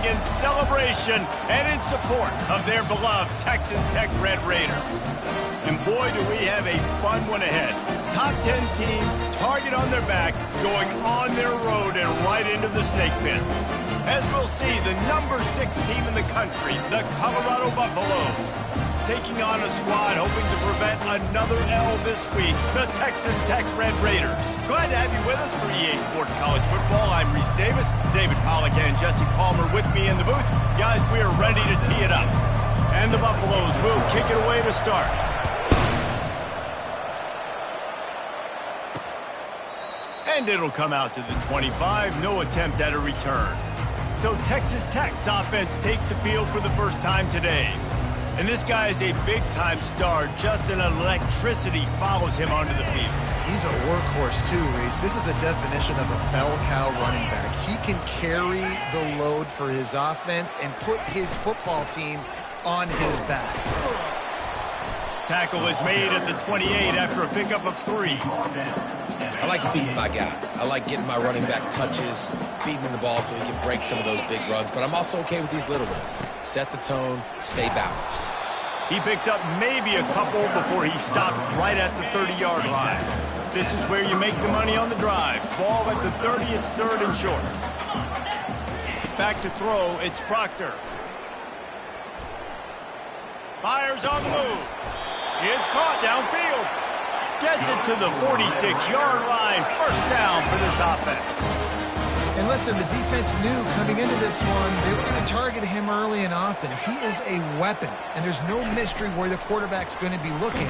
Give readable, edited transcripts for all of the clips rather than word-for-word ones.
standing in celebration and in support of their beloved Texas Tech Red Raiders. And boy, do we have a fun one ahead. Top 10 team, target on their back, going on their road and right into the snake pit. As we'll see, the number 6 team in the country, the Colorado Buffaloes, taking on a squad hoping to prevent another L this week, the Texas Tech Red Raiders. Glad to have you with us for EA Sports College Football. I'm Reese Davis, David Pollack and Jesse Palmer with me in the booth. Guys, we are ready to tee it up. And the Buffaloes will kick it away to start. And it'll come out to the 25, no attempt at a return. So Texas Tech's offense takes the field for the first time today. And this guy is a big-time star. Just an electricity follows him onto the field. He's a workhorse too, Reese. This is a definition of a bell cow running back. He can carry the load for his offense and put his football team on his back. Tackle is made at the 28 after a pickup of 3. I like feeding my guy. I like getting my running back touches, feeding him the ball so he can break some of those big runs. But I'm also okay with these little ones. Set the tone, stay balanced. He picks up maybe a couple before he stopped right at the 30-yard line. This is where you make the money on the drive. Ball at the 30, it's third and short. Back to throw, it's Proctor. Fires on the move. It's caught downfield. Gets it to the 46-yard line. First down for this offense. And listen, the defense knew coming into this one, they were going to target him early and often. He is a weapon, and there's no mystery where the quarterback's going to be looking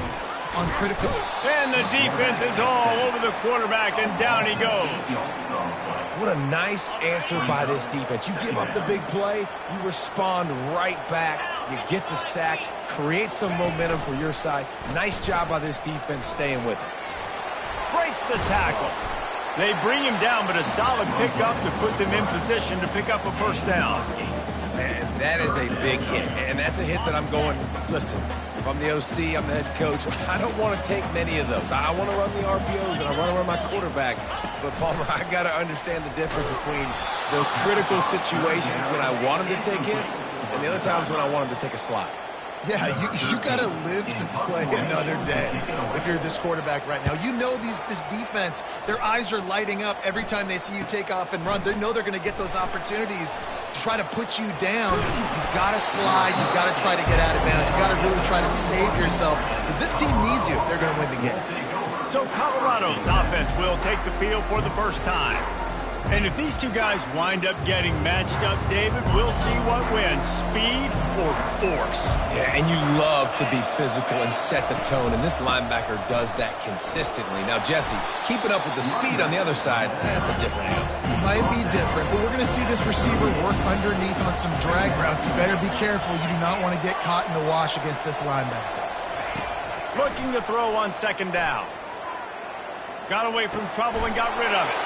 on critical. And the defense is all over the quarterback, and down he goes. What a nice answer by this defense. You give up the big play, you respond right back, you get the sack, create some momentum for your side. Nice job by this defense staying with it. Breaks the tackle. They bring him down, but a solid pickup to put them in position to pick up a first down. And that is a big hit. And that's a hit that I'm going, listen, if I'm the OC, I'm the head coach, I don't want to take many of those. I want to run the RPOs and I want to run my quarterback. But, Palmer, I got to understand the difference between the critical situations when I want him to take hits and the other times when I want him to take a slot. Yeah, you got to live to play another day if you're this quarterback right now. You know this defense, their eyes are lighting up every time they see you take off and run. They know they're going to get those opportunities to try to put you down. You've got to slide. You've got to try to get out of bounds. You've got to really try to save yourself because this team needs you if they're going to win the game. So Colorado's offense will take the field for the first time. And if these two guys wind up getting matched up, David, we'll see what wins, speed or force. Yeah, and you love to be physical and set the tone, and this linebacker does that consistently. Now, Jesse, keeping up with the speed on the other side, that's a different animal. Might be different, but we're going to see this receiver work underneath on some drag routes. You better be careful. You do not want to get caught in the wash against this linebacker. Looking to throw on second down. Got away from trouble and got rid of it.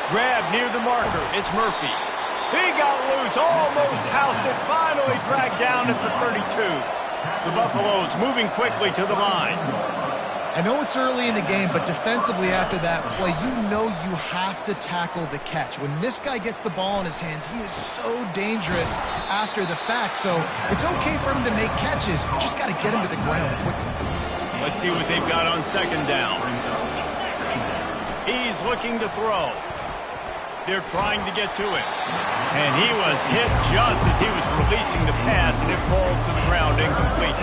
Grab near the marker. It's Murphy. He got loose, almost housed it, finally dragged down at the 32. The Buffaloes moving quickly to the line. I know it's early in the game, but defensively after that play, you know you have to tackle the catch. When this guy gets the ball in his hands, he is so dangerous after the fact. So it's okay for him to make catches. You just got to get him to the ground quickly. Let's see what they've got on second down. He's looking to throw. They're trying to get to it. And he was hit just as he was releasing the pass, and it falls to the ground incomplete.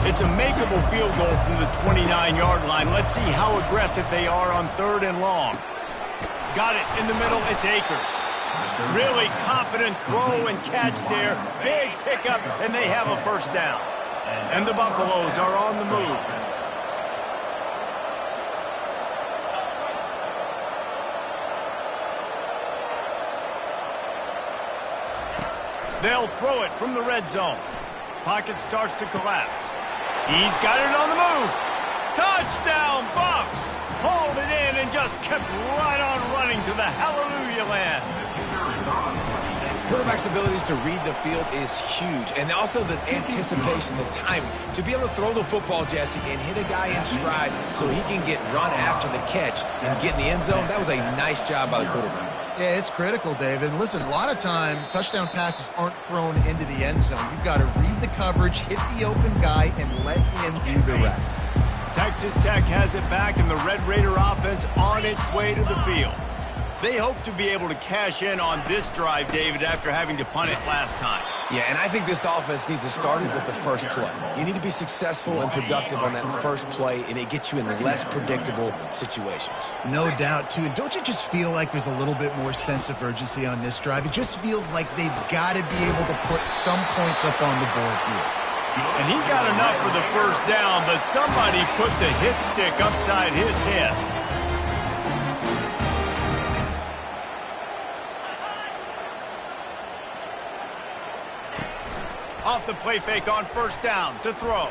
It's a makeable field goal from the 29-yard line. Let's see how aggressive they are on third and long. Got it in the middle. It's Akers. Really confident throw and catch there. Big pickup, and they have a first down. And the Buffaloes are on the move. They'll throw it from the red zone. Pocket starts to collapse. He's got it on the move. Touchdown, Buffs! Hauled it in and just kept right on running to the hallelujah land. Quarterback's abilities to read the field is huge, and also the anticipation, the timing. To be able to throw the football, Jesse, and hit a guy in stride so he can get run after the catch and get in the end zone, that was a nice job by the quarterback. Yeah, it's critical, David. And listen, a lot of times touchdown passes aren't thrown into the end zone. You've got to read the coverage, hit the open guy, and let him do the rest. Texas Tech has it back, and the Red Raider offense on its way to the field. They hope to be able to cash in on this drive, David, after having to punt it last time. Yeah, and I think this offense needs to start it with the first play. You need to be successful and productive on that first play, and it gets you in less predictable situations. No doubt, too. And don't you just feel like there's a little bit more sense of urgency on this drive? It just feels like they've got to be able to put some points up on the board here. And he got enough for the first down, but somebody put the hit stick upside his head. Off the play fake on first down to throw.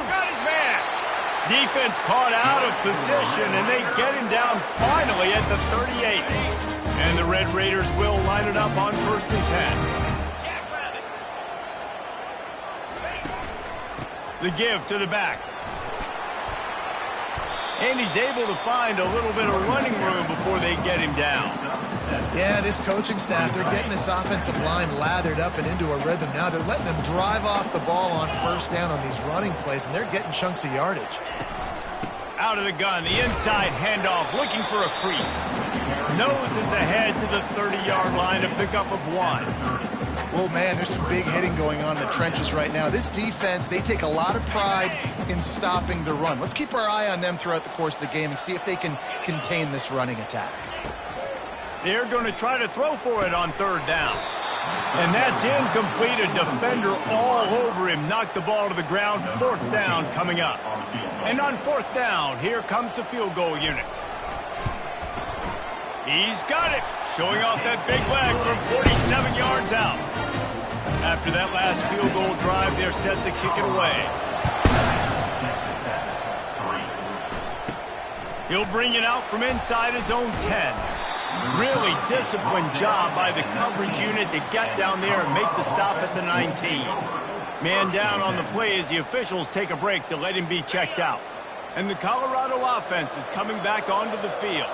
Got his man. Defense caught out of position, and they get him down finally at the 38. And the Red Raiders will line it up on 1st and 10. The give to the back. And he's able to find a little bit of running room before they get him down. Yeah, this coaching staff, they're getting this offensive line lathered up and into a rhythm now. They're letting them drive off the ball on first down on these running plays, and they're getting chunks of yardage. Out of the gun, the inside handoff, looking for a crease. Noses ahead to the 30-yard line, a pickup of 1. Well, man, there's some big hitting going on in the trenches right now. This defense, they take a lot of pride in stopping the run. Let's keep our eye on them throughout the course of the game and see if they can contain this running attack. They're going to try to throw for it on 3rd down. And that's incomplete. A defender all over him. Knocked the ball to the ground. 4th down coming up. And on 4th down, here comes the field goal unit. He's got it. Showing off that big leg from 47 yards out. After that last field goal drive, they're set to kick it away. He'll bring it out from inside his own 10. Really disciplined job by the coverage unit to get down there and make the stop at the 19. Man down on the play as the officials take a break to let him be checked out. And the Colorado offense is coming back onto the field.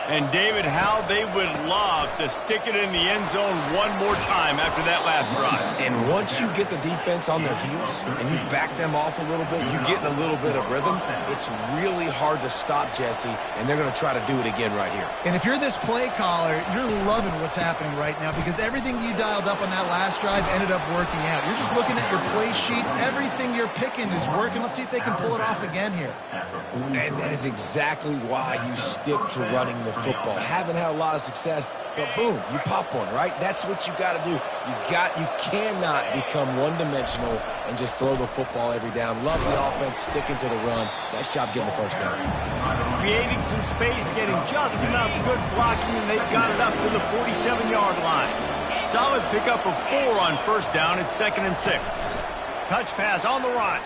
And David, how they would love to stick it in the end zone one more time after that last drive. And once you get the defense on their heels and you back them off a little bit, you get in a little bit of rhythm, it's really hard to stop, Jesse, and they're going to try to do it again right here. And if you're this play caller, you're loving what's happening right now because everything you dialed up on that last drive ended up working out. You're just looking at your play sheet. Everything you're picking is working. Let's see if they can pull it off again here. And that is exactly why you stick to running the football. Haven't had a lot of success, but boom, you pop one, right? That's what you got to do. You cannot become one-dimensional and just throw the football every down. Love the offense, sticking to the run. Nice job getting the first down. Creating some space, getting just enough good blocking, and they've got it up to the 47-yard line. Solid pickup of 4 on first down. It's 2nd and 6. Touch pass on the run.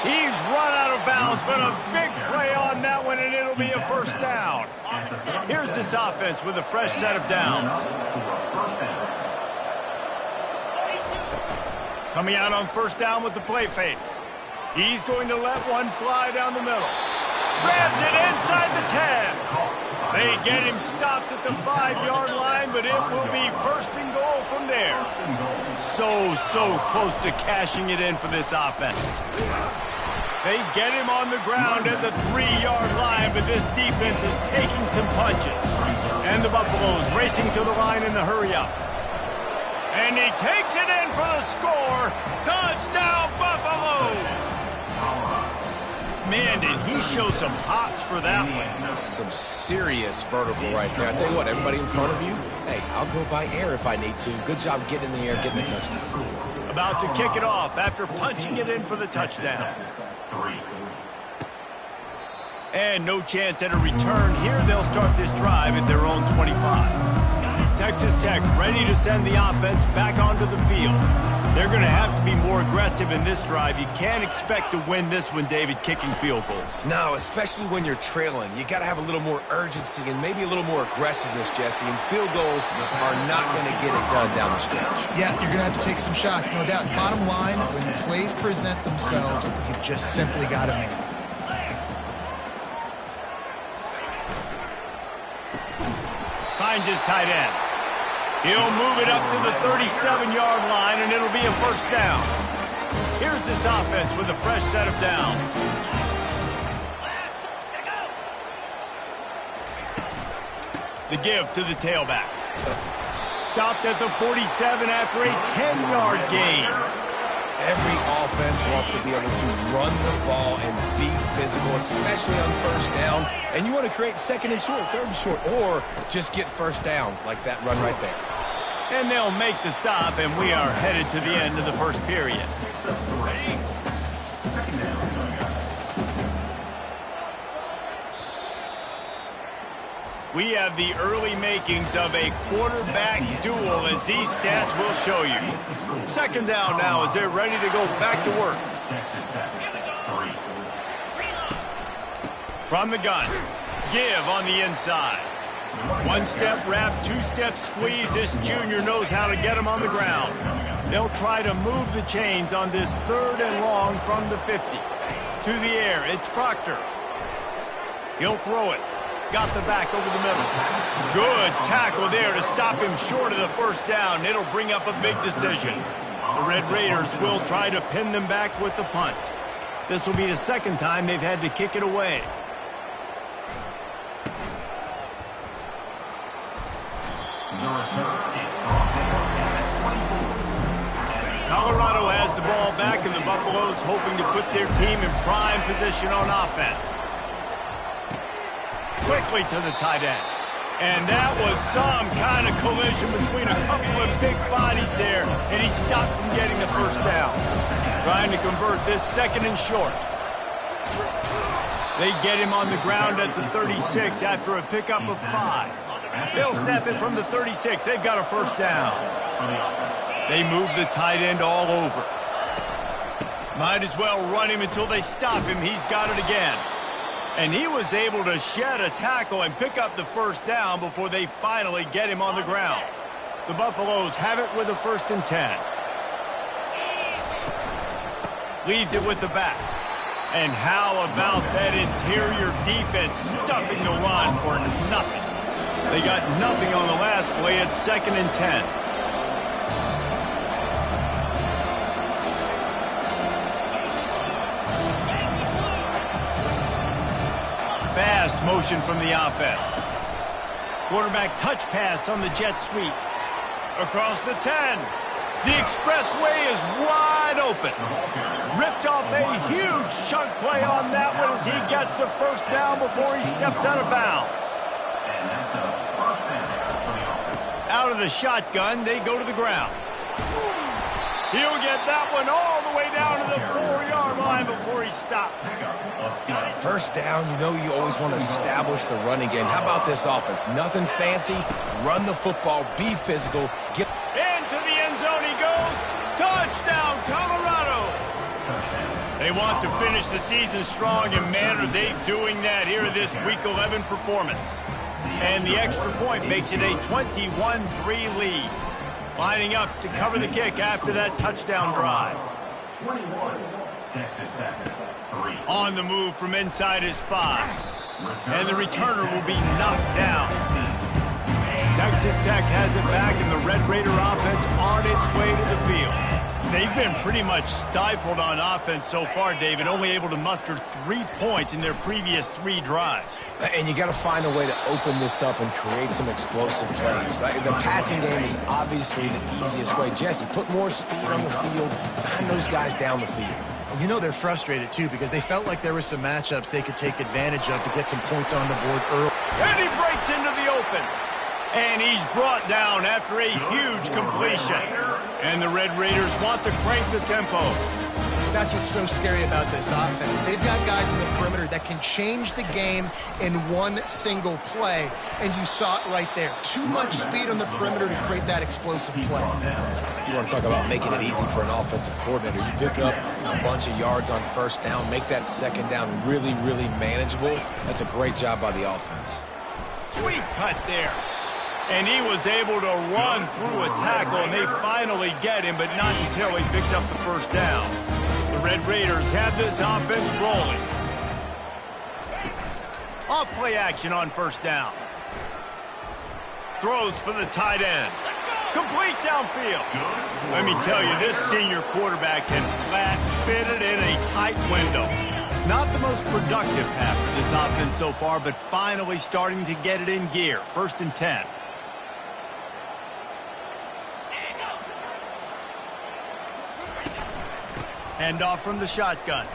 He's run out of bounds, but a big play on that one, and it'll be a first down. Here's this offense with a fresh set of downs. Coming out on first down with the play fake. He's going to let one fly down the middle. Grabs it inside the 10. They get him stopped at the 5-yard line, but it will be 1st and goal from there. So close to cashing it in for this offense. They get him on the ground at the 3-yard line, but this defense is taking some punches. And the Buffaloes racing to the line in the hurry-up. And he takes it in for the score. Touchdown, Buffaloes! Man, did he show some hops for that one. Some serious vertical right there. I tell you what, everybody in front of you, hey, I'll go by air if I need to. Good job getting in the air, getting the touchdown. About to kick it off after punching it in for the touchdown. And no chance at a return here. They'll start this drive at their own 25. Texas Tech ready to send the offense back onto the field. They're going to have to be more aggressive in this drive. You can't expect to win this one, David, kicking field goals. No, especially when you're trailing. You got to have a little more urgency and maybe a little more aggressiveness, Jesse. And field goals are not going to get it done down the stretch. Yeah, you're going to have to take some shots, no doubt. Bottom line, when plays present themselves, you just simply got to make them. finds his tight end. He'll move it up to the 37-yard line, and it'll be a first down. Here's this offense with a fresh set of downs. The give to the tailback. Stopped at the 47 after a 10-yard gain. Every offense wants to be able to run the ball and be physical, especially on first down. And you want to create second and short, third and short, or just get first downs like that run right there. And they'll make the stop, and we are headed to the end of the first period. We have the early makings of a quarterback duel, as these stats will show you. Second down now as they're ready to go back to work. From the gun, give on the inside. One-step wrap, two-step squeeze. This junior knows how to get him on the ground. They'll try to move the chains on this third and long from the 50. To the air, it's Proctor. He'll throw it. Got the back over the middle. Good tackle there to stop him short of the first down. It'll bring up a big decision. The Red Raiders will try to pin them back with the punt. This will be the second time they've had to kick it away. Colorado has the ball back, and the Buffaloes hoping to put their team in prime position on offense. Quickly to the tight end. And that was some kind of collision between a couple of big bodies there, and he stopped from getting the first down. Trying to convert this second and short. They get him on the ground at the 36 after a pickup of 5. They'll snap it from the 36. They've got a first down. They move the tight end all over. Might as well run him until they stop him. He's got it again. And he was able to shed a tackle and pick up the first down before they finally get him on the ground. The Buffaloes have it with a 1st and 10. Leaves it with the back. And how about that interior defense stuffing the run for nothing? They got nothing on the last play. It's 2nd and 10. Fast motion from the offense. Quarterback touch pass on the jet sweep. Across the 10. The expressway is wide open. Ripped off a huge chunk play on that one as he gets the first down before he steps out of bounds. Out of the shotgun, they go to the ground. He'll get that one all the way down to the 4-yard line before he stopped. First down, you know you always want to establish the running game. How about this offense? Nothing fancy. Run the football. Be physical. Get into the end zone he goes. Touchdown, Colorado. They want to finish the season strong, and man, are they doing that here in this Week 11 performance. And the extra point makes it a 21-3 lead. Lining up to cover the kick after that touchdown drive. On the move from inside his 5. And the returner will be knocked down. Texas Tech has it back, and the Red Raider offense on its way to the field. They've been pretty much stifled on offense so far, David, only able to muster 3 points in their previous 3 drives. And you got to find a way to open this up and create some explosive plays. The passing game is obviously the easiest way. Jesse, put more speed on the field. Find those guys down the field. You know they're frustrated, too, because they felt like there were some matchups they could take advantage of to get some points on the board early. And he breaks into the open. And he's brought down after a huge completion. And the Red Raiders want to crank the tempo. That's what's so scary about this offense. They've got guys in the perimeter that can change the game in one single play. And you saw it right there. Too much speed on the perimeter to create that explosive play. You want to talk about making it easy for an offensive coordinator. You pick up a bunch of yards on first down, make that second down really, really manageable. That's a great job by the offense. Sweet cut there. And he was able to run through a tackle, and they finally get him, but not until he picks up the first down. The Red Raiders have this offense rolling. Off play action on first down. Throws for the tight end. Complete downfield. Let me tell you, this senior quarterback can flat fit it in a tight window. Not the most productive half of this offense so far, but finally starting to get it in gear. 1st and 10. Hand off from the shotgun.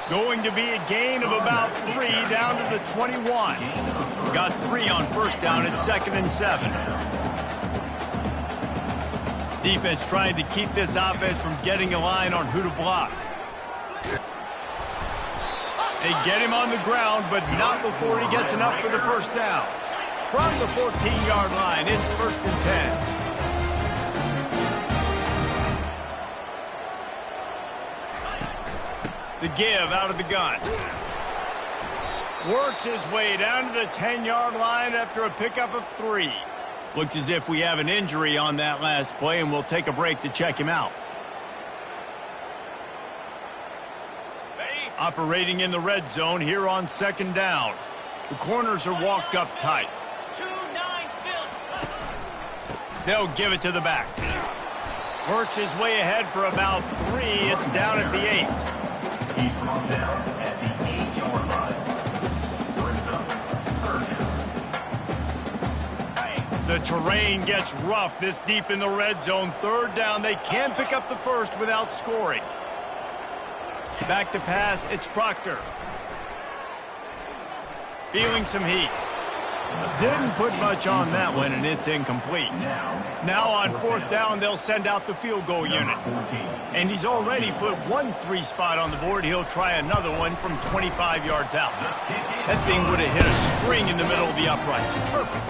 Going to be a gain of about 3 down to the 21. Got 3 on 1st down at 2nd and 7. Defense trying to keep this offense from getting a line on who to block. They get him on the ground, but not before he gets enough for the 1st down. From the 14-yard line, it's 1st and 10. The give out of the gun. Works his way down to the 10-yard line after a pickup of 3. Looks as if we have an injury on that last play, and we'll take a break to check him out. Operating in the red zone here on 2nd down. The corners are walked up tight. They'll give it to the back. Works his way ahead for about 3. It's down at the 8. He's brought down at the 8-yard line. The terrain gets rough this deep in the red zone. 3rd down. They can pick up the 1st without scoring. Back to pass. It's Proctor. Feeling some heat. Didn't put much on that one, and it's incomplete. Now on 4th down, they'll send out the field goal unit. And he's already put 1 3 spot on the board. He'll try another one from 25 yards out. That thing would have hit a string in the middle of the uprights. Perfect.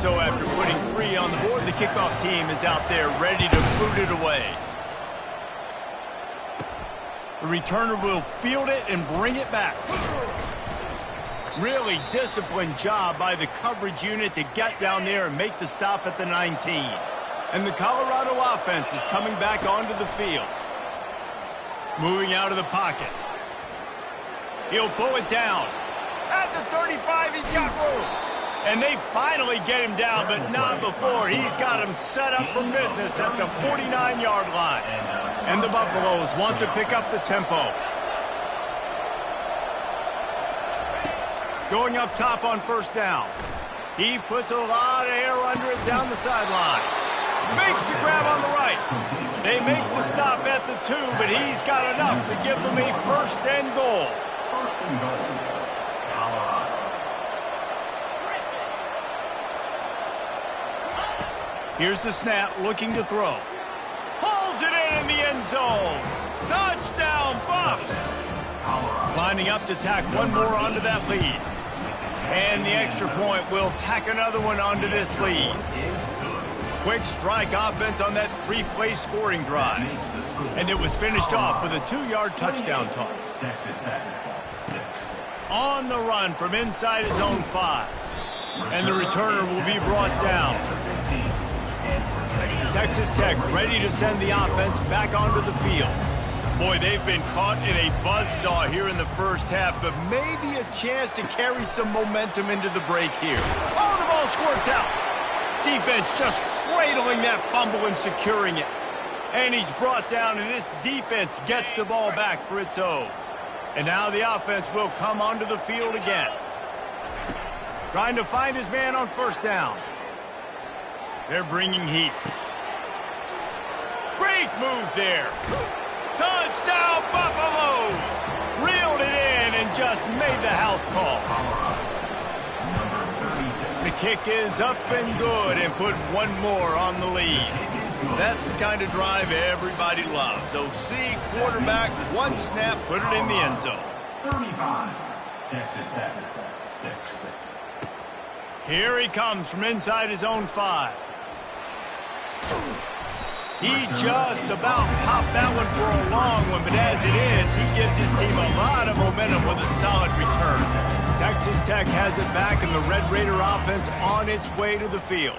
So after putting 3 on the board, the kickoff team is out there ready to boot it away. The returner will field it and bring it back. Really disciplined job by the coverage unit to get down there and make the stop at the 19. And the Colorado offense is coming back onto the field. Moving out of the pocket. He'll pull it down. At the 35, he's got room. And they finally get him down, but not before. He's got him set up for business at the 49-yard line. And the Buffaloes want to pick up the tempo. Going up top on 1st down. He puts a lot of air under it down the sideline. Makes the grab on the right. They make the stop at the 2, but he's got enough to give them a 1st and goal. 1st and goal. Colorado. Here's the snap, looking to throw. Pulls it in the end zone. Touchdown, Buffs! Lining up to tack 1 more onto that lead. And the extra point will tack another one onto this lead. Quick strike offense on that 3-play scoring drive. And it was finished off with a 2-yard touchdown toss. On the run from inside his own 5. And the returner will be brought down. Texas Tech ready to send the offense back onto the field. Boy, they've been caught in a buzzsaw here in the 1st half, but maybe a chance to carry some momentum into the break here. Oh, the ball squirts out. Defense just cradling that fumble and securing it. And he's brought down, and this defense gets the ball back for its own. And now the offense will come onto the field again. Trying to find his man on 1st down. They're bringing heat. Great move there. Touchdown, Buffaloes! Reeled it in and just made the house call. The kick is up and good and put 1 more on the lead. That's the kind of drive everybody loves. OC quarterback, 1 snap, put it in the end zone. 35, Texas Tech, 6. Here he comes from inside his own 5. He just about popped that one for a long one, but as it is, he gives his team a lot of momentum with a solid return. Texas Tech has it back, and the Red Raider offense on its way to the field.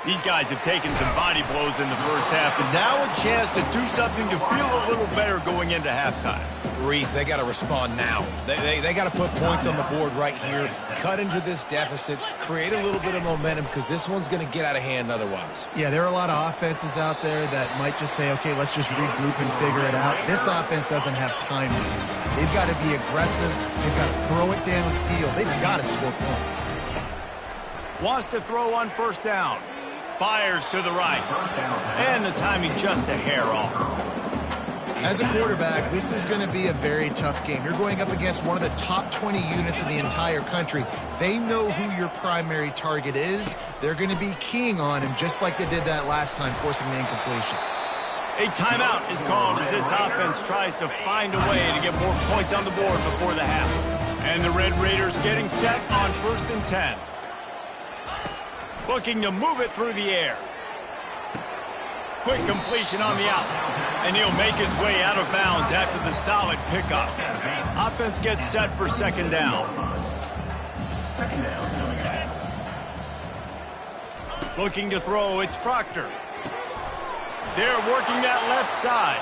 These guys have taken some body blows in the first half, but now a chance to do something to feel a little better going into halftime. Reese, they got to respond now. They got to put points on the board right here, cut into this deficit, create a little bit of momentum, because this one's going to get out of hand otherwise. Yeah, there are a lot of offenses out there that might just say, okay, let's just regroup and figure it out. This offense doesn't have time. They've got to be aggressive. They've got to throw it downfield. They've got to score points. Wants to throw on first down. Fires to the right. And the timing just a hair off. As a quarterback, this is going to be a very tough game. You're going up against one of the top 20 units in the entire country. They know who your primary target is. They're going to be keying on him just like they did that last time, forcing the incompletion. A timeout is called as this offense tries to find a way to get more points on the board before the half. And the Red Raiders getting set on 1st and 10. Looking to move it through the air. Quick completion on the out. And he'll make his way out of bounds after the solid pickup. Offense gets set for 2nd down. Looking to throw, it's Proctor. They're working that left side.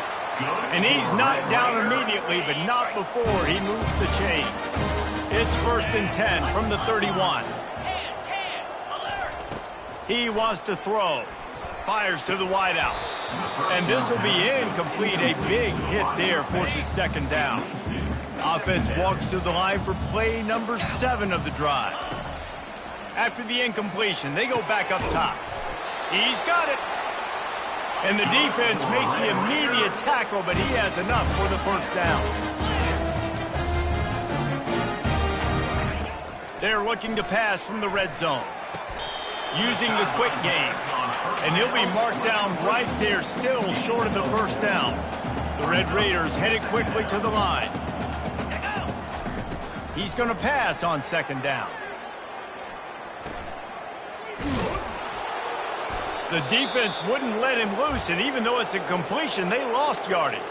And he's knocked down immediately, but not before he moves the chains. It's 1st and 10 from the 31. He wants to throw. Fires to the wideout. And this will be incomplete. A big hit there forces 2nd down. Offense walks to the line for play number 7 of the drive. After the incompletion, they go back up top. He's got it. And the defense makes the immediate tackle, but he has enough for the 1st down. They're looking to pass from the red zone. Using the quick game. And he'll be marked down right there, still short of the 1st down. The Red Raiders headed quickly to the line. He's going to pass on 2nd down. The defense wouldn't let him loose, and even though it's a completion, they lost yardage.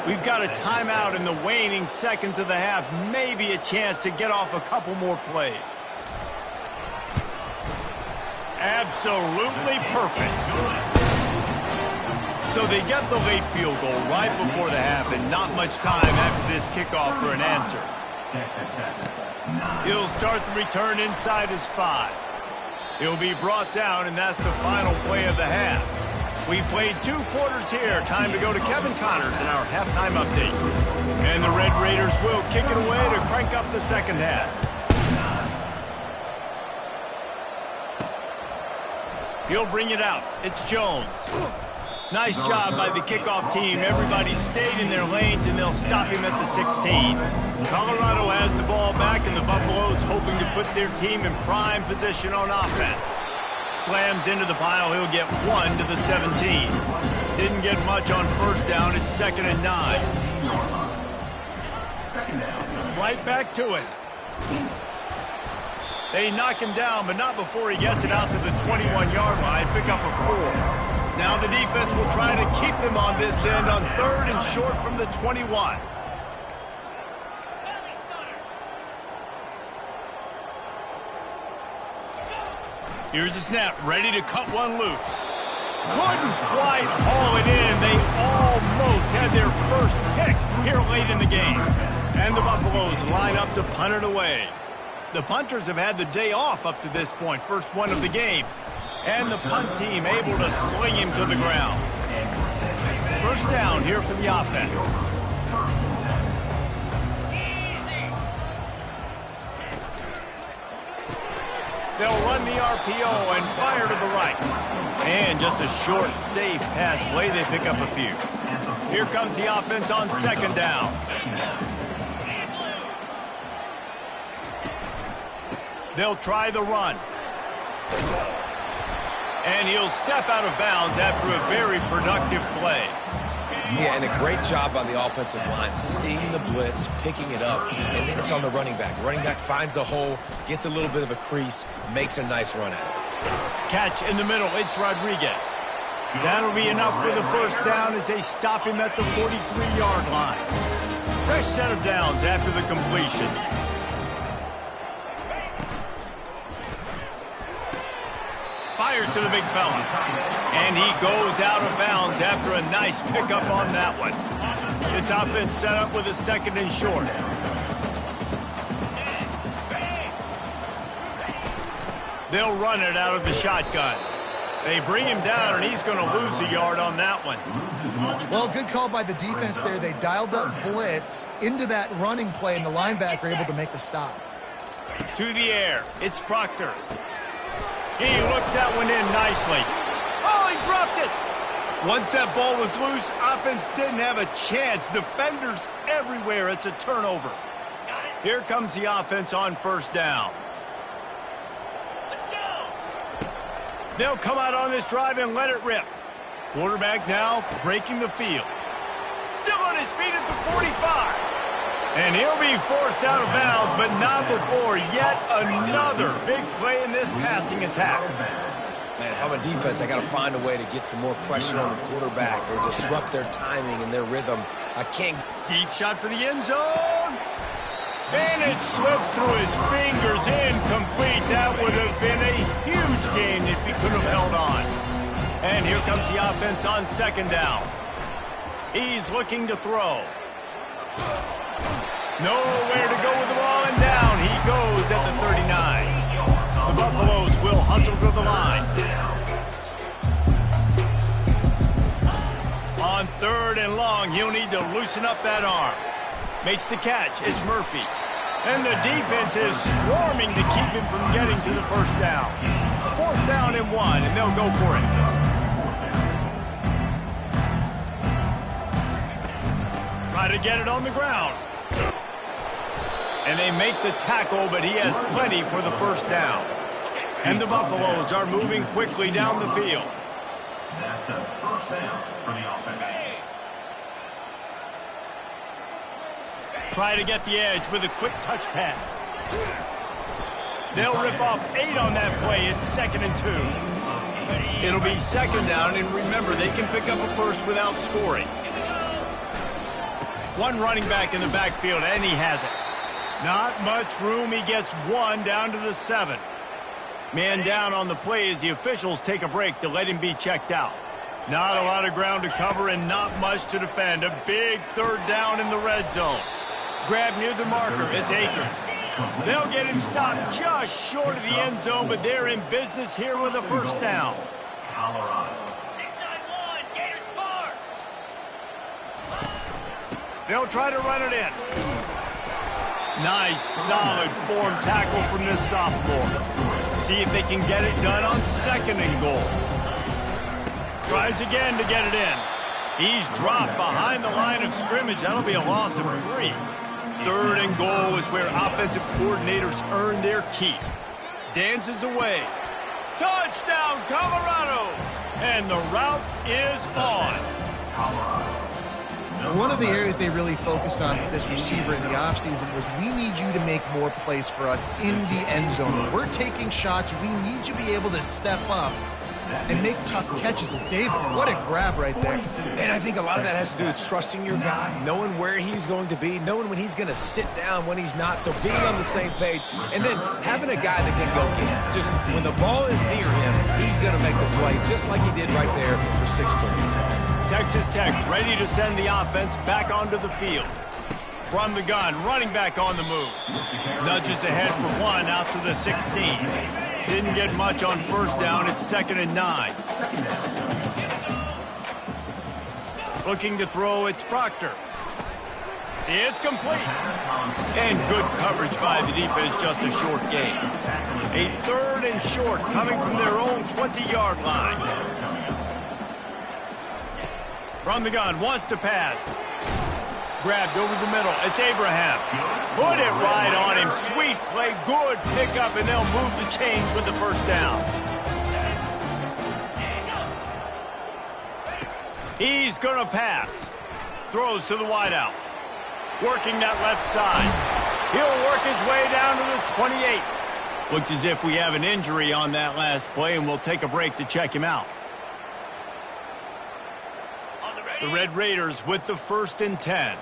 We've got a timeout in the waning seconds of the half, maybe a chance to get off a couple more plays. Absolutely perfect. So they get the late field goal right before the half, and not much time after this kickoff for an answer. He'll start the return inside his 5. He'll be brought down, and that's the final play of the half. We played 2 quarters here. Time to go to Kevin Connors in our halftime update. And the Red Raiders will kick it away to crank up the 2nd half. He'll bring it out. It's Jones. Nice job by the kickoff team. Everybody stayed in their lanes, and they'll stop him at the 16. Colorado has the ball back, and the Buffaloes hoping to put their team in prime position on offense. Slams into the pile. He'll get 1 to the 17. Didn't get much on 1st down. It's 2nd and 9. Right back to it. They knock him down, but not before he gets it out to the 21-yard line. Pick up a 4. Now the defense will try to keep them on this end on 3rd and short from the 21. Here's the snap, ready to cut one loose. Couldn't quite haul it in. They almost had their first pick here late in the game. And the Buffaloes line up to punt it away. The punters have had the day off up to this point, first one of the game. And the punt team able to sling him to the ground. 1st down here for the offense. They'll run the RPO and fire to the right. And just a short, safe pass play. They pick up a few. Here comes the offense on 2nd down. They'll try the run. And he'll step out of bounds after a very productive play. Yeah, and a great job on the offensive line, seeing the blitz, picking it up, and then it's on the running back. Running back finds the hole, gets a little bit of a crease, makes a nice run at it. Catch in the middle, it's Rodriguez. That'll be enough for the 1st down as they stop him at the 43-yard line. Fresh set of downs after the completion. Fires to the big fella. And he goes out of bounds after a nice pickup on that one. This offense set up with a 2nd and short. They'll run it out of the shotgun. They bring him down, and he's going to lose a yard on that one. Well, good call by the defense there. They dialed up blitz into that running play, and the linebacker able to make the stop. To the air. It's Proctor. He looks that one in nicely. Oh, he dropped it. Once that ball was loose, offense didn't have a chance. Defenders everywhere. It's a turnover. Here comes the offense on 1st down. They'll come out on this drive and let it rip. Quarterback now breaking the field. Still on his feet at the 45. And he'll be forced out of bounds, but not before yet another big play in this passing attack. Man, if I'm a defense, I got to find a way to get some more pressure on the quarterback or disrupt their timing and their rhythm. I can't. Deep shot for the end zone. And it slips through his fingers, incomplete. That would have been a huge gain if he could have held on. And here comes the offense on 2nd down. He's looking to throw. Nowhere to go with the ball, and down he goes at the 39. The Buffaloes will hustle to the line. On 3rd and long, he'll need to loosen up that arm. Makes the catch. It's Murphy. And the defense is swarming to keep him from getting to the 1st down. 4th down and 1, and they'll go for it. Try to get it on the ground. And they make the tackle, but he has plenty for the 1st down. And the Buffaloes are moving quickly down the field. That's a 1st down for the offense. Try to get the edge with a quick touch pass. They'll rip off 8 on that play. It's 2nd and 2. It'll be 2nd down, and remember, they can pick up a 1st without scoring. One running back in the backfield, and he has it. Not much room. He gets 1 down to the 7. Man down on the play as the officials take a break to let him be checked out. Not a lot of ground to cover and not much to defend. A big 3rd down in the red zone. Grab near the marker. It's Akers. They'll get him stopped just short of the end zone, but they're in business here with a 1st down. Colorado. 691, Gators score. They'll try to run it in. Nice, solid form tackle from this sophomore. See if they can get it done on 2nd and goal. Tries again to get it in. He's dropped behind the line of scrimmage. That'll be a loss of 3. 3rd and goal is where offensive coordinators earn their keep. Dances away. Touchdown, Colorado! And the route is on. One of the areas they really focused on with this receiver in the offseason was we need you to make more plays for us in the end zone. When we're taking shots, we need you to be able to step up and make tough catches. And David, what a grab right there. And I think a lot of that has to do with trusting your guy, knowing where he's going to be, knowing when he's going to sit down, when he's not, so being on the same page, and then having a guy that can go get it. Just when the ball is near him, he's going to make the play, just like he did right there for 6 points. Texas Tech ready to send the offense back onto the field. From the gun, running back on the move. Nudges ahead for 1 out to the 16. Didn't get much on 1st down. It's 2nd and 9. Looking to throw, it's Proctor. It's complete. And good coverage by the defense, just a short gain. A 3rd and short coming from their own 20-yard line. From the gun, wants to pass. Grabbed over the middle. It's Abraham. Put it right on him. Sweet play. Good pickup, and they'll move the chains with the 1st down. He's going to pass. Throws to the wideout. Working that left side. He'll work his way down to the 28. Looks as if we have an injury on that last play, and we'll take a break to check him out. The Red Raiders with the 1st and 10.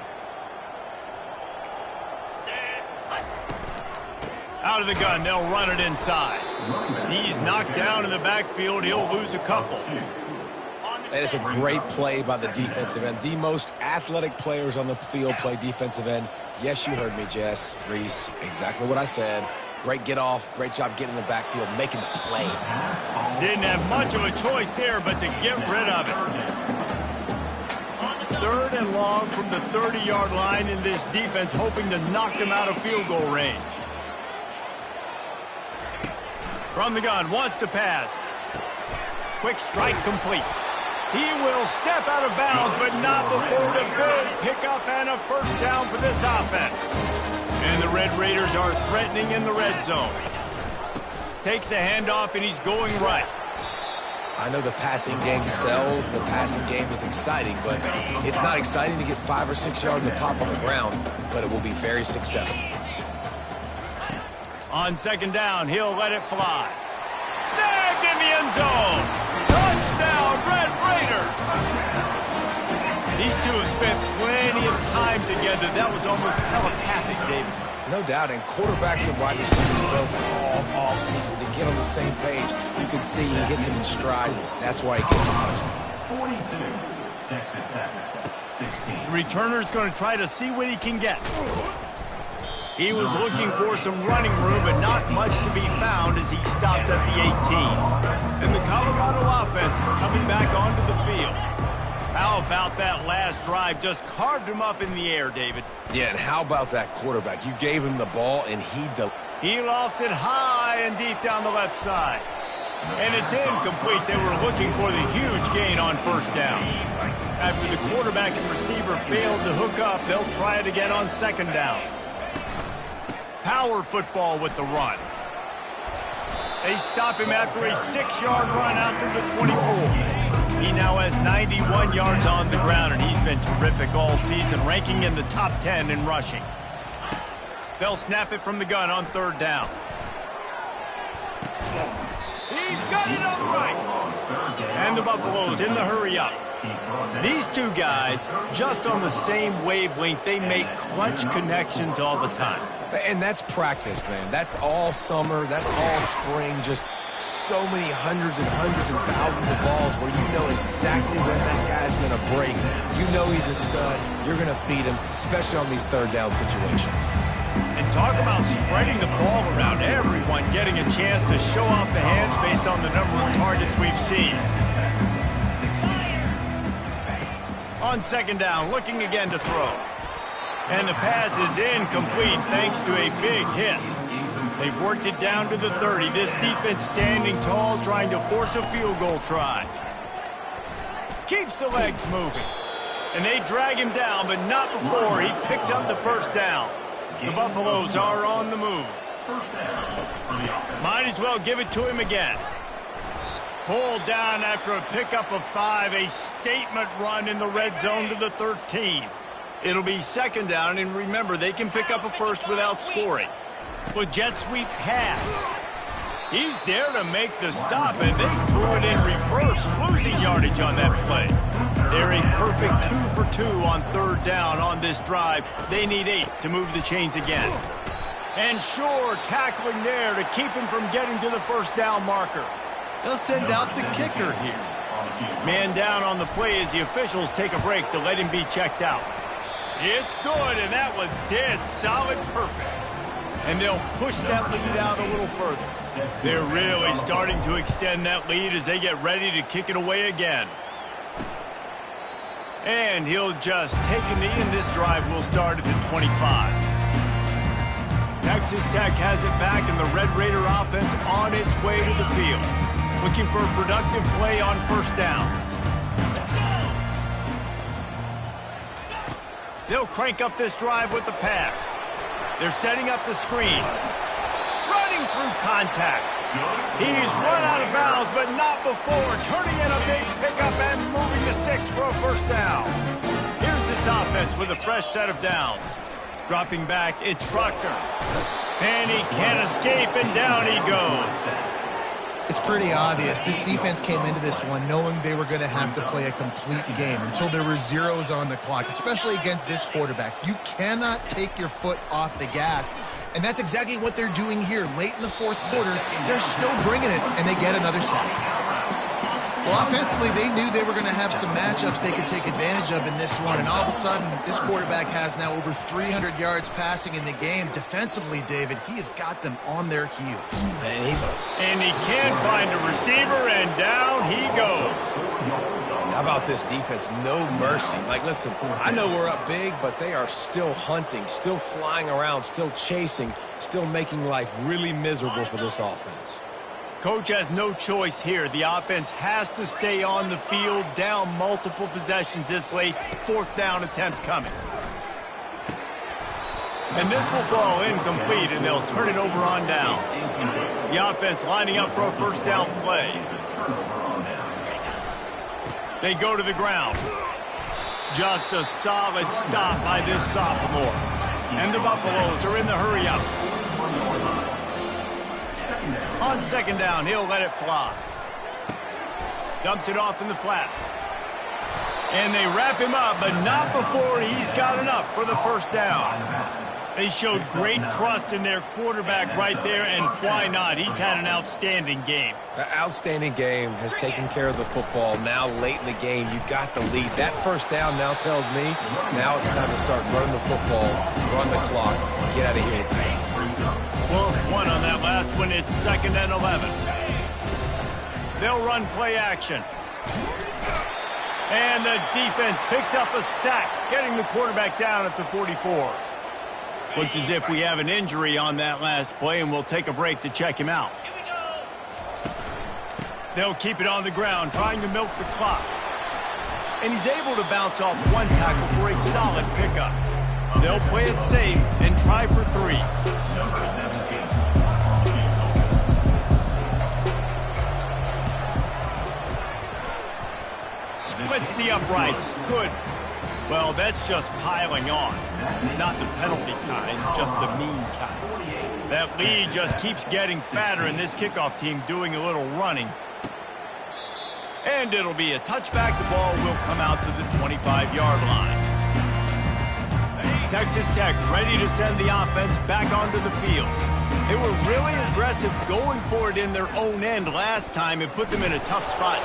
Out of the gun, they'll run it inside. He's knocked down in the backfield. He'll lose a couple. And it's a great play by the defensive end. The most athletic players on the field play defensive end. Yes, you heard me, Jess, Reese. Exactly what I said. Great get off. Great job getting in the backfield, making the play. Didn't have much of a choice there, but to get rid of it. 3rd and long from the 30-yard line in this defense, hoping to knock them out of field goal range. From the gun, wants to pass. Quick strike complete. He will step out of bounds, but not before the big pickup and a first down for this offense. And the Red Raiders are threatening in the red zone. Takes the handoff, and he's going right. I know the passing game sells. The passing game is exciting, but it's not exciting to get 5 or 6 yards of pop on the ground, but it will be very successful. On 2nd down, he'll let it fly. Snagged in the end zone. Touchdown, Red Raiders. These two have spent plenty of time together. That was almost telepathic, David. No doubt, and quarterbacks and wide receivers work all offseason to get on the same page. You can see he hits him in stride. That's why he gets the touchdown. 42, Texas Tech, 16. Returner's going to try to see what he can get. He was looking for some running room, but not much to be found as he stopped at the 18. And the Colorado offense is coming back onto the field. How about that last drive? Just carved him up in the air, David. Yeah, and how about that quarterback? You gave him the ball, and he lofts it high and deep down the left side. And it's incomplete. They were looking for the huge gain on 1st down. After the quarterback and receiver failed to hook up, they'll try it again on 2nd down. Power football with the run. They stop him after a 6-yard run out to the 24. He now has 91 yards on the ground, and he's been terrific all season, ranking in the top 10 in rushing. They'll snap it from the gun on 3rd down. He's got it on the right. And the Buffaloes in the hurry up. These two guys, just on the same wavelength, they make clutch connections all the time. And that's practice, man. That's all summer. That's all spring. Just so many hundreds and thousands of balls where you know exactly when that guy's going to break. You know he's a stud. You're going to feed him, especially on these 3rd down situations. And talk about spreading the ball around, everyone getting a chance to show off the hands based on the number of targets we've seen. On 2nd down, looking again to throw. And the pass is incomplete thanks to a big hit. They've worked it down to the 30. This defense standing tall, trying to force a field goal try. Keeps the legs moving. And they drag him down, but not before he picks up the 1st down. The Buffaloes are on the move. Might as well give it to him again. Pulled down after a pickup of 5, a statement run in the red zone to the 13. It'll be 2nd down, and remember, they can pick up a first without scoring. Well, jet sweep pass. He's there to make the stop, and they threw it in reverse, losing yardage on that play. They're a perfect 2 for 2 on 3rd down on this drive. They need 8 to move the chains again. And sure, tackling there to keep him from getting to the 1st down marker. They'll send out the kicker here. Man down on the play as the officials take a break to let him be checked out. It's good, and that was dead solid perfect. And they'll push that lead out a little further. They're really starting to extend that lead as they get ready to kick it away again. And he'll just take a knee, and this drive will start at the 25. Texas Tech has it back, and the Red Raider offense on its way to the field. Looking for a productive play on 1st down. They'll crank up this drive with the pass. They're setting up the screen. Running through contact. He's run out of bounds, but not before. Turning in a big pickup and moving the sticks for a 1st down. Here's this offense with a fresh set of downs. Dropping back, it's Proctor. And he can't escape, and down he goes. It's pretty obvious. This defense came into this one knowing they were going to have to play a complete game until there were zeros on the clock, especially against this quarterback. You cannot take your foot off the gas, and that's exactly what they're doing here. Late in the fourth quarter, they're still bringing it, and they get another sack. Well, offensively, they knew they were going to have some matchups they could take advantage of in this one, and all of a sudden, this quarterback has now over 300 yards passing in the game. Defensively, David, he has got them on their heels. And he can't find a receiver, and down he goes. How about this defense? No mercy. Like, listen, I know we're up big, but they are still hunting, still flying around, still chasing, still making life really miserable for this offense. Coach has no choice here. The offense has to stay on the field, down multiple possessions this late. Fourth down attempt coming. And this will fall incomplete, and they'll turn it over on downs. The offense lining up for a first down play. They go to the ground. Just a solid stop by this sophomore. And the Buffaloes are in the hurry-up. On second down, he'll let it fly. Dumps it off in the flats. And they wrap him up, but not before he's got enough for the first down. They showed great trust in their quarterback right there, and why not? He's had an outstanding game. The outstanding game has taken care of the football. Now, late in the game, you got the lead. That first down now tells me now it's time to start running the football, run the clock, get out of here with pain. Lost one on that last one. It's 2nd and 11. They'll run play action. And the defense picks up a sack, getting the quarterback down at the 44. Looks as if we have an injury on that last play, and we'll take a break to check him out. They'll keep it on the ground, trying to milk the clock. And he's able to bounce off one tackle for a solid pickup. They'll play it safe and try for 3. Splits the uprights. Good. Well, that's just piling on. Not the penalty kind, just the mean kind. That lead just keeps getting fatter, and this kickoff team doing a little running. And it'll be a touchback. The ball will come out to the 25-yard line. Texas Tech ready to send the offense back onto the field. They were really aggressive going for it in their own end last time and put them in a tough spot.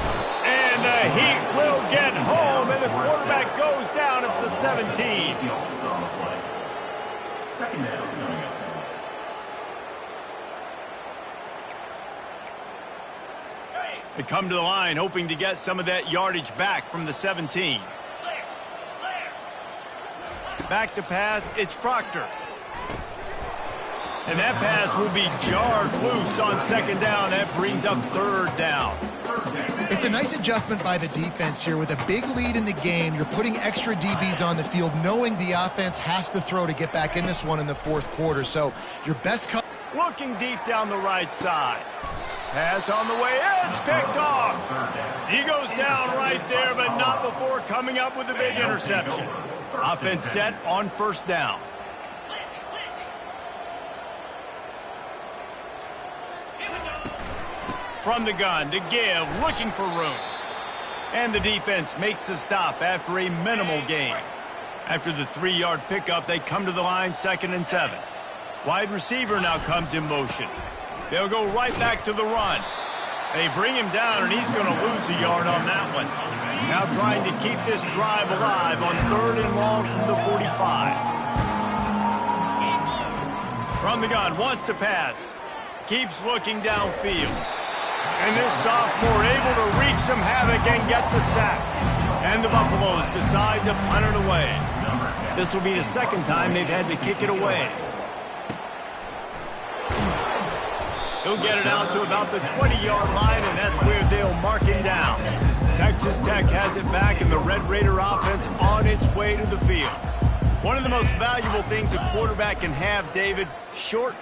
And the Heat will get home, and the quarterback goes down at the 17. Second down coming up. They come to the line hoping to get some of that yardage back from the 17. Back to pass, it's Proctor. And that pass will be jarred loose on second down. That brings up third down. It's a nice adjustment by the defense here. With a big lead in the game, you're putting extra DBs on the field, knowing the offense has to throw to get back in this one in the fourth quarter. So your best... Looking deep down the right side. Pass on the way. It's picked off. He goes down right there, but not before coming up with a big interception. Offense set on first down. From the gun to give, looking for room. And the defense makes the stop after a minimal gain. After the 3-yard pickup, they come to the line, 2nd and 7. Wide receiver now comes in motion. They'll go right back to the run. They bring him down, and he's going to lose a yard on that one. Now trying to keep this drive alive on 3rd and long from the 45. From the gun, wants to pass. Keeps looking downfield. And this sophomore able to wreak some havoc and get the sack. And the Buffaloes decide to punt it away. This will be the second time they've had to kick it away. He'll get it out to about the 20-yard line, and that's where they'll mark him down. Texas Tech has it back, and the Red Raider offense on its way to the field. One of the most valuable things a quarterback can have, David, short,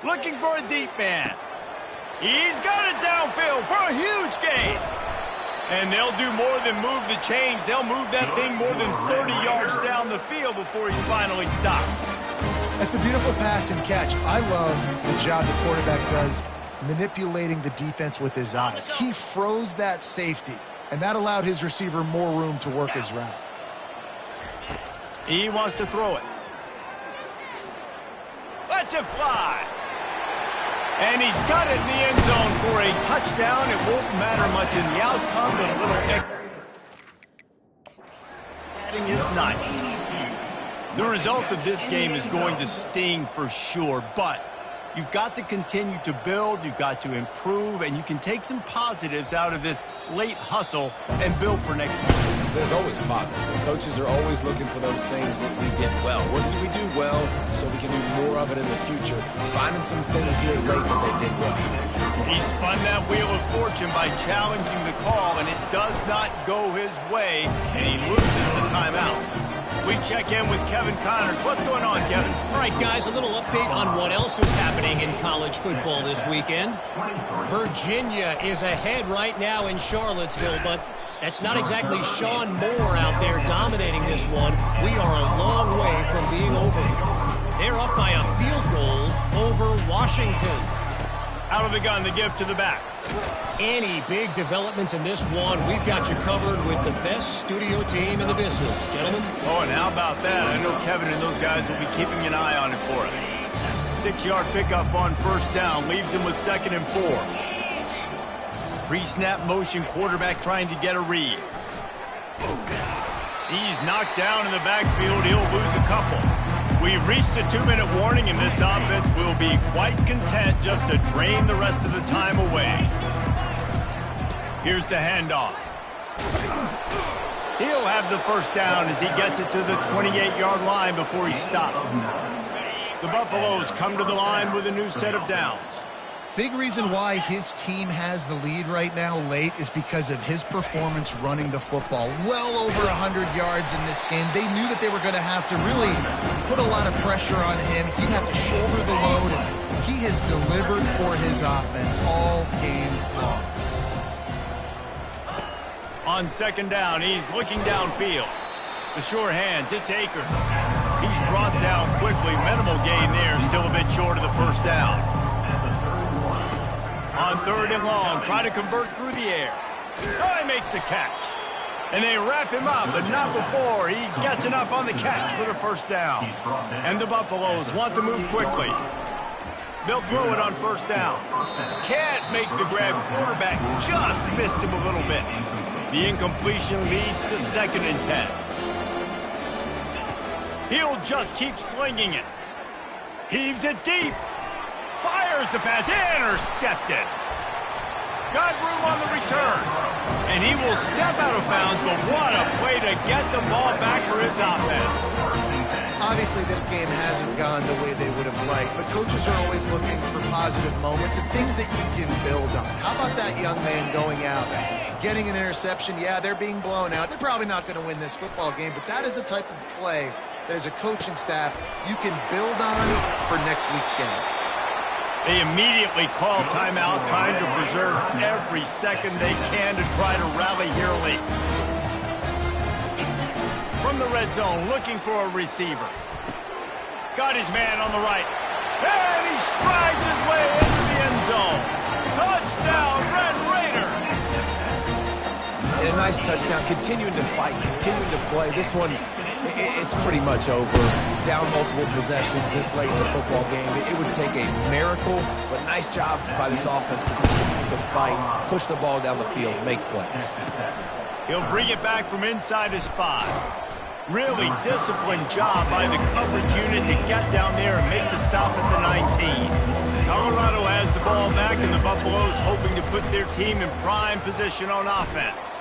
looking for a deep man. He's got it downfield for a huge gain. And they'll do more than move the chains. They'll move that thing more than 30 yards down the field before he's finally stopped. That's a beautiful pass and catch. I love the job the quarterback does manipulating the defense with his eyes. He froze that safety, and that allowed his receiver more room to work his route. He wants to throw it. Lets it fly. And he's got it in the end zone for a touchdown. It won't matter much in the outcome, but a little adding is nice. The result of this game is going to sting for sure, but you've got to continue to build, you've got to improve, and you can take some positives out of this late hustle and build for next week. There's always positives, and coaches are always looking for those things that we did well. What did we do well so we can do more of it in the future? Finding some things here late that they did well. He spun that wheel of fortune by challenging the call, and it does not go his way, and he loses the timeout. We check in with Kevin Connors. What's going on, Kevin? All right, guys, a little update on what else is happening in college football this weekend. Virginia is ahead right now in Charlottesville, but that's not exactly Sean Moore out there dominating this one. We are a long way from being over. They're up by a field goal over Washington. Out of the gun to give to the back. Any big developments in this one, we've got you covered with the best studio team in the business, gentlemen. Oh, and how about that? I know Kevin and those guys will be keeping an eye on it for us. 6-yard pickup on first down leaves him with 2nd and 4. Pre-snap motion, quarterback trying to get a read. He's knocked down in the backfield. He'll lose a couple. We've reached the 2-minute warning, and this offense will be quite content just to drain the rest of the time away. Here's the handoff. He'll have the first down as he gets it to the 28-yard line before he stopped. The Buffaloes come to the line with a new set of downs. Big reason why his team has the lead right now late is because of his performance running the football. Well over 100 yards in this game. They knew that they were going to have to really put a lot of pressure on him. He'd have to shoulder the load. And he has delivered for his offense all game long. On 2nd down, he's looking downfield. The sure hands, it's Akers. He's brought down quickly. Minimal gain there, still a bit short of the first down. On 3rd and long, try to convert through the air. Oh, he makes the catch. And they wrap him up, but not before he gets enough on the catch for the first down. And the Buffaloes want to move quickly. They'll throw it on first down. Can't make the grab. Quarterback just missed him a little bit. The incompletion leads to 2nd and 10. He'll just keep slinging it. Heaves it deep. Fires the pass, intercepted. Got room on the return. And he will step out of bounds, but what a play to get the ball back for his offense. Obviously, this game hasn't gone the way they would have liked, but coaches are always looking for positive moments and things that you can build on. How about that young man going out, getting an interception? Yeah, they're being blown out. They're probably not going to win this football game, but that is the type of play that as a coaching staff you can build on for next week's game. They immediately call timeout, trying to preserve every second they can to try to rally here late. From the red zone, looking for a receiver. Got his man on the right. And he strides his way into the end zone. Touchdown, Red Raiders! And a nice touchdown, continuing to fight, continuing to play. This one, it's pretty much over. Down multiple possessions this late in the football game. It would take a miracle, but nice job by this offense continuing to fight, push the ball down the field, make plays. He'll bring it back from inside his 5. Really disciplined job by the coverage unit to get down there and make the stop at the 19. Colorado has the ball back, and the Buffaloes hoping to put their team in prime position on offense.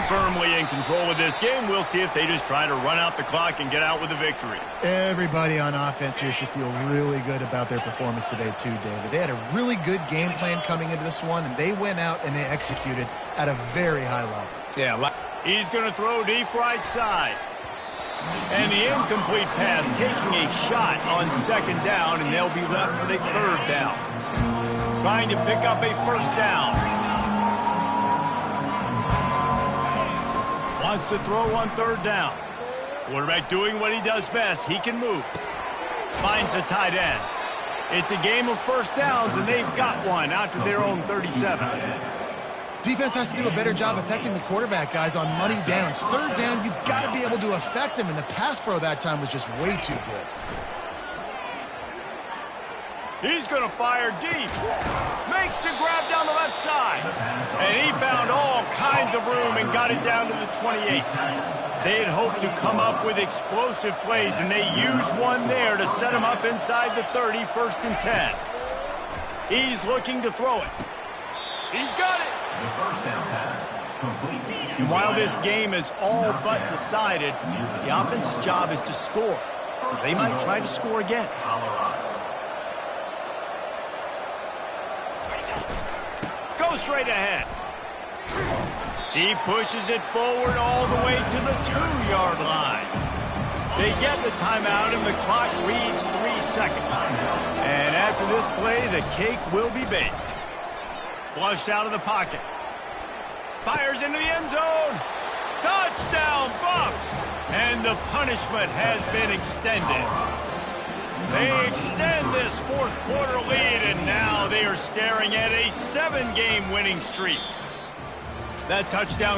Firmly in control of this game. We'll see if they just try to run out the clock and get out with a victory. Everybody on offense here should feel really good about their performance today too, David. They had a really good game plan coming into this one, and they went out and they executed at a very high level. Yeah, he's going to throw deep right side. And the incomplete pass taking a shot on 2nd down, and they'll be left with a 3rd down. Trying to pick up a 1st down. Wants to throw on 3rd down. Quarterback doing what he does best. He can move. Finds a tight end. It's a game of first downs, and they've got one out to their own 37. Defense has to do a better job affecting the quarterback, guys, on money downs. Third down, you've got to be able to affect him, and the pass pro that time was just way too good. He's going to fire deep. Makes the grab down the left side. And he found all kinds of room and got it down to the 28. They had hoped to come up with explosive plays, and they used one there to set him up inside the 30, 1st and 10. He's looking to throw it. He's got it. The first down pass complete. And while this game is all but decided, the offense's job is to score. So they might try to score again. Go straight ahead. He pushes it forward all the way to the 2-yard line. They get the timeout, and the clock reads 3 seconds. And after this play, the cake will be baked. Flushed out of the pocket. Fires into the end zone. Touchdown, Buffs! And the punishment has been extended. They extend this 4th quarter lead, and now they are staring at a 7-game winning streak. That touchdown